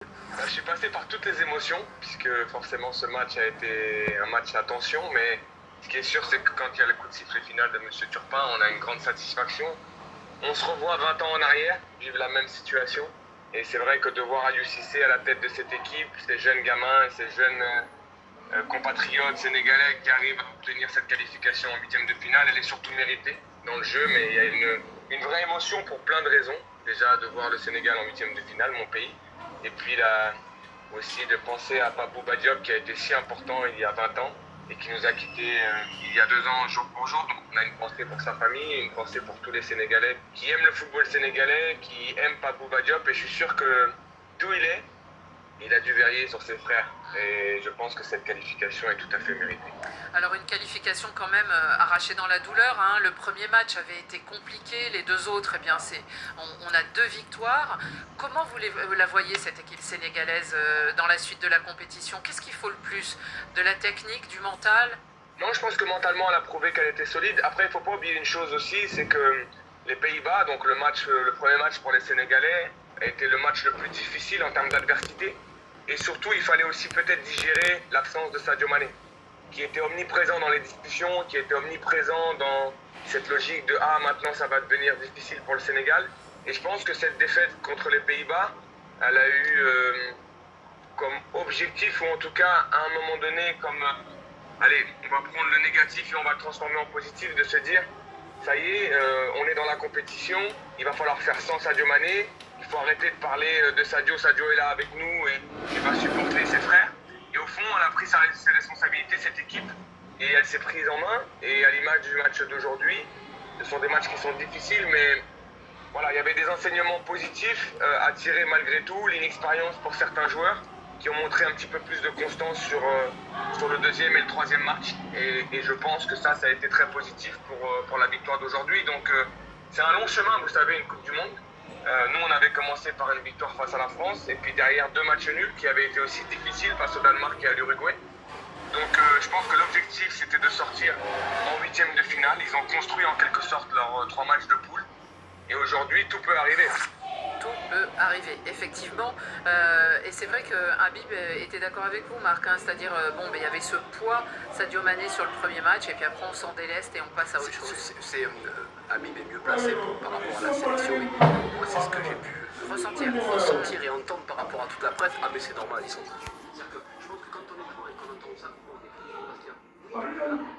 Je suis passé par toutes les émotions, puisque forcément ce match a été un match à tension, mais ce qui est sûr, c'est que quand il y a le coup de sifflet final de M. Turpin, on a une grande satisfaction. On se revoit 20 ans en arrière, vivre la même situation. Et c'est vrai que de voir Aliou Cissé à la tête de cette équipe, ces jeunes gamins et ces jeunes compatriotes sénégalais qui arrivent à obtenir cette qualification en huitième de finale, elle est surtout méritée dans le jeu, mais il y a une vraie émotion pour plein de raisons. Déjà de voir le Sénégal en huitième de finale, mon pays, et puis là, aussi de penser à Papou Badiop qui a été si important il y a 20 ans et qui nous a quittés il y a 2 ans jour pour jour. Donc on a une pensée pour sa famille, une pensée pour tous les Sénégalais qui aiment le football sénégalais, qui aiment Papou Badiop, et je suis sûr que d'où il a dû veiller sur ses frères. Et je pense que cette qualification est tout à fait méritée. Alors une qualification quand même arrachée dans la douleur, hein. Le premier match avait été compliqué, les deux autres, eh bien on a 2 victoires. Comment vous la voyez cette équipe sénégalaise dans la suite de la compétition? Qu'est-ce qu'il faut le plus? De la technique, du mental? Non, je pense que mentalement elle a prouvé qu'elle était solide. Après, il ne faut pas oublier une chose aussi, c'est que les Pays-Bas, donc le premier match pour les Sénégalais, a été le match le plus difficile en termes d'adversité. Et surtout, il fallait aussi peut-être digérer l'absence de Sadio Mané, qui était omniprésent dans les discussions, qui était omniprésent dans cette logique de « Ah, maintenant ça va devenir difficile pour le Sénégal ». Et je pense que cette défaite contre les Pays-Bas, elle a eu comme objectif, ou en tout cas à un moment donné, comme allez, on va prendre le négatif et on va le transformer en positif, de se dire « Ça y est, on est dans la compétition, il va falloir faire sans Sadio Mané ». Il faut arrêter de parler de Sadio. Sadio est là avec nous et il va supporter ses frères. Et au fond, elle a pris ses responsabilités, cette équipe, et elle s'est prise en main. Et à l'image du match d'aujourd'hui, ce sont des matchs qui sont difficiles, mais voilà, il y avait des enseignements positifs à tirer malgré tout. L'inexpérience pour certains joueurs qui ont montré un petit peu plus de constance sur le deuxième et le troisième match. Et je pense que ça a été très positif pour la victoire d'aujourd'hui. Donc c'est un long chemin, vous savez, une Coupe du Monde. Nous, on avait commencé par une victoire face à la France, et puis derrière 2 matchs nuls qui avaient été aussi difficiles face au Danemark et à l'Uruguay. Donc je pense que l'objectif, c'était de sortir en huitième de finale. Ils ont construit en quelque sorte leurs 3 matchs de poule, et aujourd'hui, tout peut arriver. Tout peut arriver, effectivement. Et c'est vrai que Habib était d'accord avec vous, Marc, hein, c'est-à-dire, il y avait ce poids Sadio Mané sur le premier match, et puis après on s'en déleste et on passe à autre chose. Habib est mieux placé par rapport à la sélection. Moi, c'est ce que j'ai pu ressentir et entendre par rapport à toute la presse. Ah, mais c'est normal, ils sont. C'est-à-dire que je pense que quand on est joueur et qu'on entend ça, on est plus parce qu'il y a